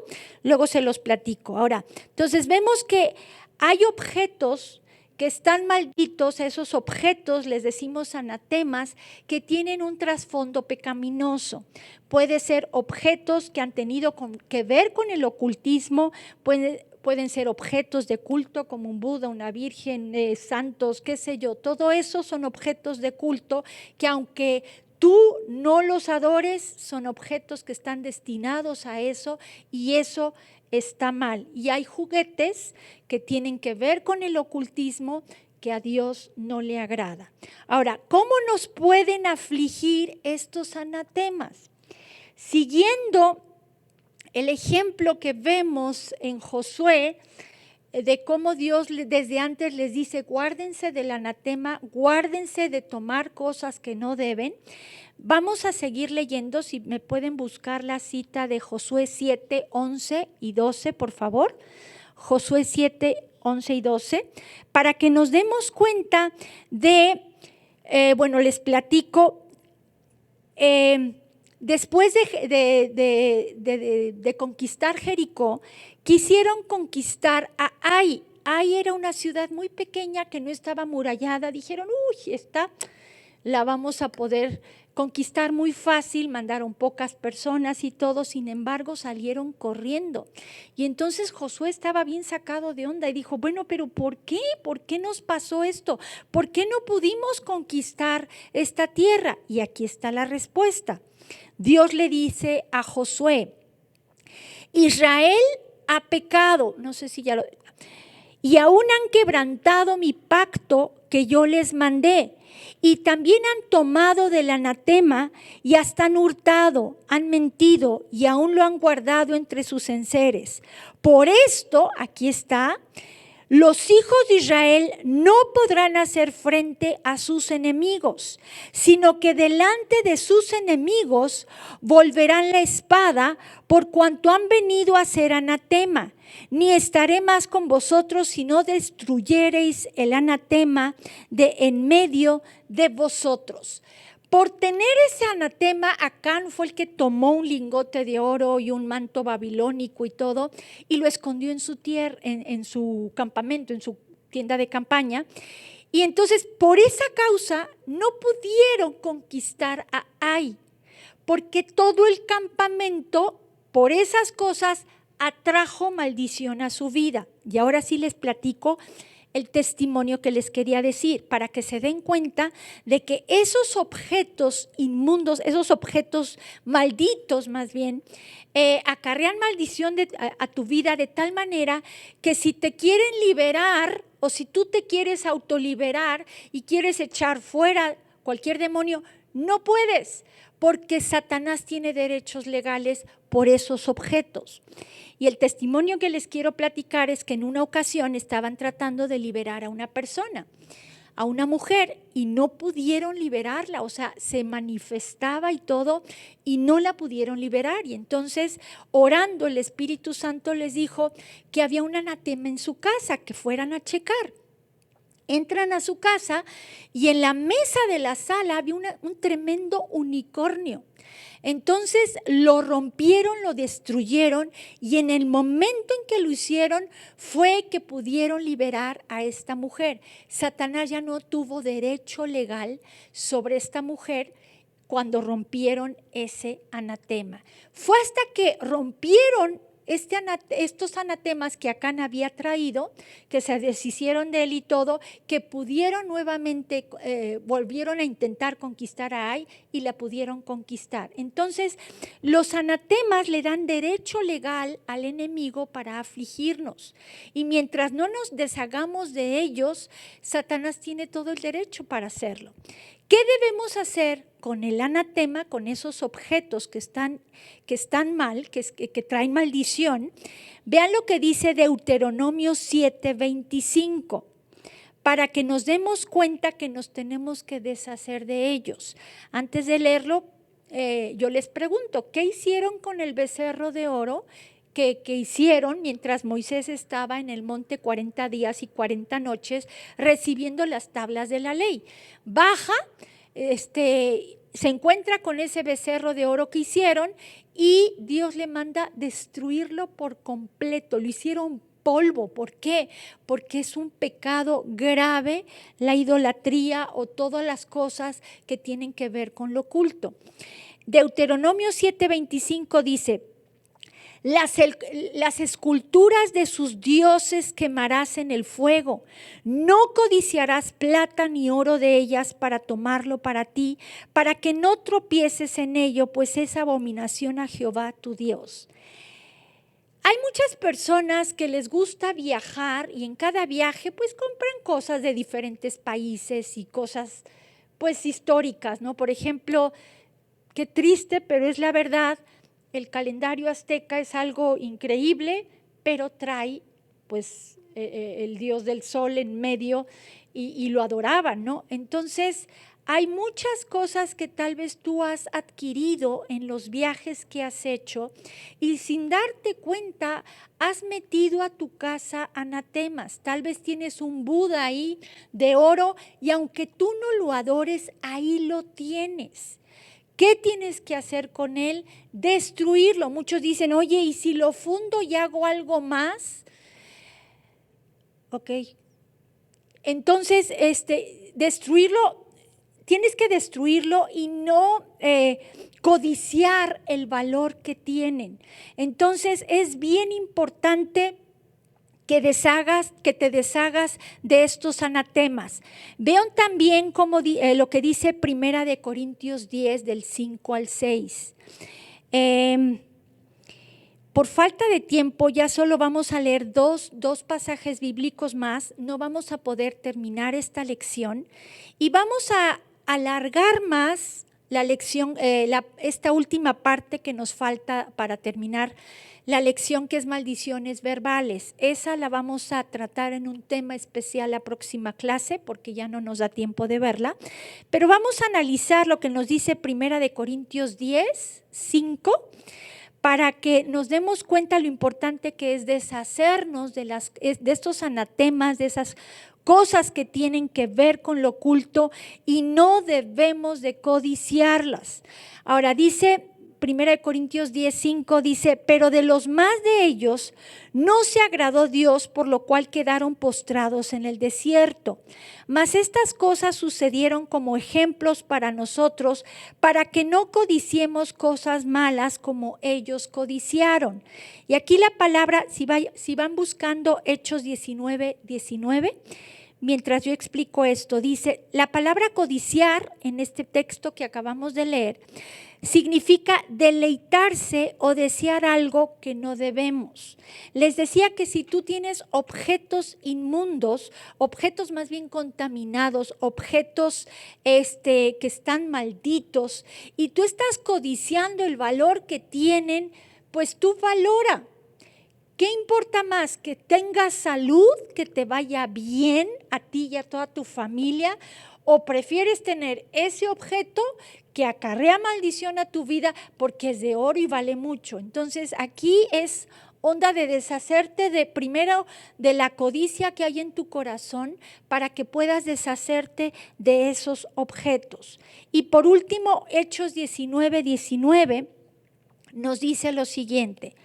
luego se los platico. Ahora, entonces vemos que hay objetos que están malditos, esos objetos les decimos anatemas, que tienen un trasfondo pecaminoso. Puede ser objetos que han tenido que ver con el ocultismo, pueden ser objetos de culto como un Buda, una virgen, santos, qué sé yo. Todo eso son objetos de culto que aunque tú no los adores, son objetos que están destinados a eso y eso está mal. Y hay juguetes que tienen que ver con el ocultismo que a Dios no le agrada. Ahora, ¿cómo nos pueden afligir estos anatemas? Siguiendo el ejemplo que vemos en Josué, de cómo Dios desde antes les dice, guárdense del anatema, guárdense de tomar cosas que no deben. Vamos a seguir leyendo, si me pueden buscar la cita de Josué 7, 11 y 12, por favor. Josué 7, 11 y 12, para que nos demos cuenta de, bueno, les platico, después de conquistar Jericó, quisieron conquistar a Ai. Ai era una ciudad muy pequeña que no estaba amurallada. Dijeron, uy, esta la vamos a poder conquistar muy fácil. Mandaron pocas personas y todo, sin embargo salieron corriendo. Y entonces Josué estaba bien sacado de onda y dijo, bueno, pero ¿por qué? ¿Por qué nos pasó esto? ¿Por qué no pudimos conquistar esta tierra? Y aquí está la respuesta. Dios le dice a Josué, Israel ha pecado, no sé si ya lo... Y aún han quebrantado mi pacto que yo les mandé. Y también han tomado del anatema y hasta han hurtado, han mentido y aún lo han guardado entre sus enseres. Por esto, aquí está, los hijos de Israel no podrán hacer frente a sus enemigos, sino que delante de sus enemigos volverán la espada por cuanto han venido a ser anatema. Ni estaré más con vosotros si no destruyereis el anatema de en medio de vosotros. Por tener ese anatema, Acán fue el que tomó un lingote de oro y un manto babilónico y todo, y lo escondió en su tierra, en su campamento, en su tienda de campaña. Y entonces, por esa causa, no pudieron conquistar a Ai, porque todo el campamento, por esas cosas, atrajo maldición a su vida. Y ahora sí les platico el testimonio que les quería decir, para que se den cuenta de que esos objetos inmundos, esos objetos malditos más bien, acarrean maldición a tu vida de tal manera que si te quieren liberar o si tú te quieres autoliberar y quieres echar fuera cualquier demonio, no puedes, porque Satanás tiene derechos legales por esos objetos. Y el testimonio que les quiero platicar es que en una ocasión estaban tratando de liberar a una persona, a una mujer, y no pudieron liberarla, o sea, se manifestaba y todo, y no la pudieron liberar. Y entonces, orando, el Espíritu Santo les dijo que había un anatema en su casa, que fueran a checar. Entran a su casa y en la mesa de la sala había un tremendo unicornio. Entonces lo rompieron, lo destruyeron y en el momento en que lo hicieron fue que pudieron liberar a esta mujer. Satanás ya no tuvo derecho legal sobre esta mujer cuando rompieron ese anatema. Fue hasta que rompieron estos anatemas que Acán había traído, que se deshicieron de él y todo, que pudieron nuevamente, volvieron a intentar conquistar a Ai y la pudieron conquistar. Entonces, los anatemas le dan derecho legal al enemigo para afligirnos. Y mientras no nos deshagamos de ellos, Satanás tiene todo el derecho para hacerlo. ¿Qué debemos hacer con el anatema, con esos objetos que están mal, que traen maldición? Vean lo que dice Deuteronomio 7:25, para que nos demos cuenta que nos tenemos que deshacer de ellos. Antes de leerlo, yo les pregunto, ¿qué hicieron con el becerro de oro que hicieron mientras Moisés estaba en el monte 40 días y 40 noches recibiendo las tablas de la ley? Baja, se encuentra con ese becerro de oro que hicieron y Dios le manda destruirlo por completo. Lo hicieron polvo. ¿Por qué? Porque es un pecado grave la idolatría o todas las cosas que tienen que ver con lo oculto. Deuteronomio 7:25 dice: las esculturas de sus dioses quemarás en el fuego. No codiciarás plata ni oro de ellas para tomarlo para ti, para que no tropieces en ello, pues es abominación a Jehová tu Dios. Hay muchas personas que les gusta viajar y en cada viaje pues compran cosas de diferentes países y cosas pues históricas, ¿no? Por ejemplo, qué triste, pero es la verdad. El calendario azteca es algo increíble, pero trae pues el dios del sol en medio y lo adoraban, ¿no? Entonces hay muchas cosas que tal vez tú has adquirido en los viajes que has hecho y sin darte cuenta has metido a tu casa anatemas. Tal vez tienes un Buda ahí de oro y aunque tú no lo adores, ahí lo tienes. ¿Qué tienes que hacer con él? Destruirlo. Muchos dicen, oye, ¿y si lo fundo y hago algo más? ¿ok? Entonces, destruirlo, tienes que destruirlo y no codiciar el valor que tienen. Entonces, es bien importante que te deshagas de estos anatemas. Vean también lo que dice Primera de Corintios 10, del 5 al 6. Por falta de tiempo, ya solo vamos a leer dos pasajes bíblicos más. No vamos a poder terminar esta lección y vamos a alargar más la lección, esta última parte que nos falta para terminar la lección, que es maldiciones verbales. Esa la vamos a tratar en un tema especial la próxima clase, porque ya no nos da tiempo de verla. Pero vamos a analizar lo que nos dice Primera de Corintios 10, 5, para que nos demos cuenta lo importante que es deshacernos de estos anatemas, de esas cosas que tienen que ver con lo oculto, y no debemos de codiciarlas. Ahora dice 1 Corintios 10:5, dice: pero de los más de ellos no se agradó Dios, por lo cual quedaron postrados en el desierto. Mas estas cosas sucedieron como ejemplos para nosotros, para que no codiciemos cosas malas como ellos codiciaron. Y aquí la palabra, si van buscando Hechos 19:19, mientras yo explico esto, dice, la palabra codiciar en este texto que acabamos de leer significa deleitarse o desear algo que no debemos. Les decía que si tú tienes objetos inmundos, objetos más bien contaminados, objetos que están malditos, y tú estás codiciando el valor que tienen, pues tú valora. ¿Qué importa más? ¿Que tengas salud, que te vaya bien a ti y a toda tu familia? ¿O prefieres tener ese objeto que acarrea maldición a tu vida porque es de oro y vale mucho? Entonces aquí es onda de deshacerte primero de la codicia que hay en tu corazón, para que puedas deshacerte de esos objetos. Y por último, Hechos 19:19 nos dice lo siguiente: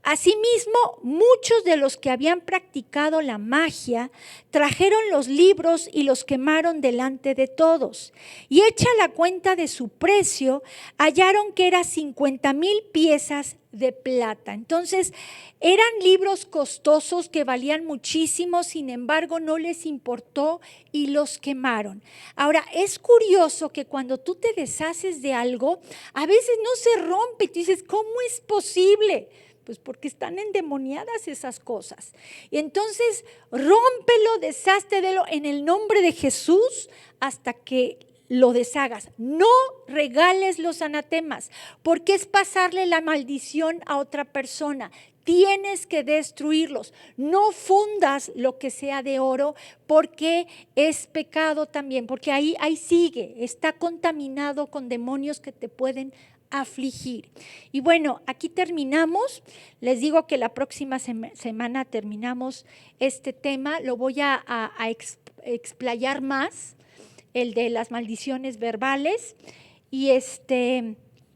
asimismo, muchos de los que habían practicado la magia trajeron los libros y los quemaron delante de todos. Y hecha la cuenta de su precio, hallaron que era 50,000 piezas de plata. Entonces, eran libros costosos que valían muchísimo, sin embargo, no les importó y los quemaron. Ahora, es curioso que cuando tú te deshaces de algo, a veces no se rompe. Tú dices, ¿cómo es posible? Pues porque están endemoniadas esas cosas. Y entonces, rómpelo, desháztelo en el nombre de Jesús hasta que lo deshagas. No regales los anatemas, porque es pasarle la maldición a otra persona. Tienes que destruirlos. No fundas lo que sea de oro, porque es pecado también, porque ahí sigue, está contaminado con demonios que te pueden afligir. Y bueno, aquí terminamos. Les digo que la próxima semana terminamos este tema. Lo voy a explayar más, el de las maldiciones verbales, y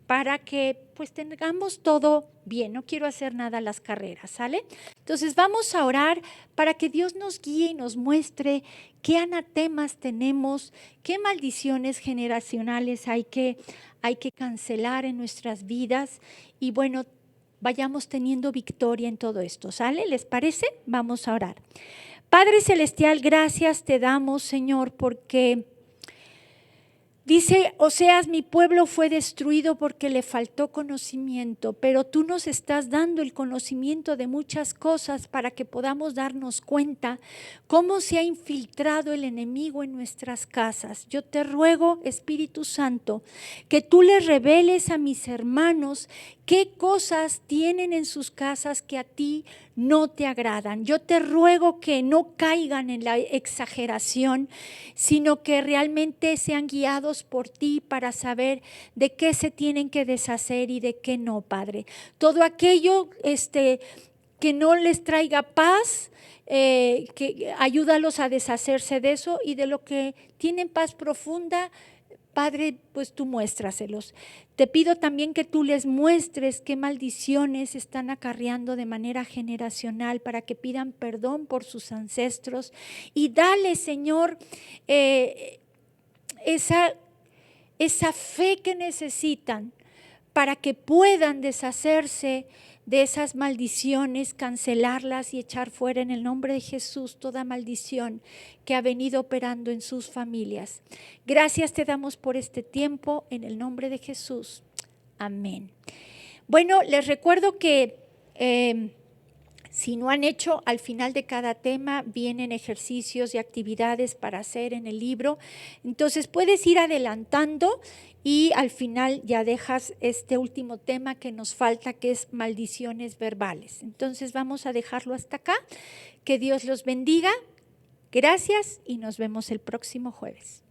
para que pues tengamos todo bien. No quiero hacer nada a las carreras, ¿sale? Entonces vamos a orar para que Dios nos guíe y nos muestre qué anatemas tenemos, qué maldiciones generacionales hay que cancelar en nuestras vidas, y bueno, vayamos teniendo victoria en todo esto, ¿sale? ¿Les parece? Vamos a orar. Padre Celestial, gracias te damos, Señor, porque dice Oseas: mi pueblo fue destruido porque le faltó conocimiento, pero tú nos estás dando el conocimiento de muchas cosas para que podamos darnos cuenta cómo se ha infiltrado el enemigo en nuestras casas. Yo te ruego, Espíritu Santo, que tú les reveles a mis hermanos qué cosas tienen en sus casas que a ti no te agradan. Yo te ruego que no caigan en la exageración, sino que realmente sean guiados por ti para saber de qué se tienen que deshacer y de qué no, Padre. Todo aquello que no les traiga paz, que ayúdalos a deshacerse de eso, y de lo que tienen paz profunda, Padre, pues tú muéstraselos. Te pido también que tú les muestres qué maldiciones están acarreando de manera generacional para que pidan perdón por sus ancestros y dale, Señor, esa fe que necesitan para que puedan deshacerse de esas maldiciones, cancelarlas y echar fuera en el nombre de Jesús toda maldición que ha venido operando en sus familias. Gracias te damos por este tiempo en el nombre de Jesús. Amén. Bueno, les recuerdo que si no han hecho, al final de cada tema vienen ejercicios y actividades para hacer en el libro. Entonces puedes ir adelantando y al final ya dejas este último tema que nos falta, que es maldiciones verbales. Entonces vamos a dejarlo hasta acá. Que Dios los bendiga. Gracias y nos vemos el próximo jueves.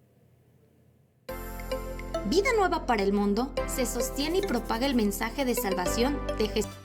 Vida Nueva para el Mundo se sostiene y propaga el mensaje de salvación de Jesús.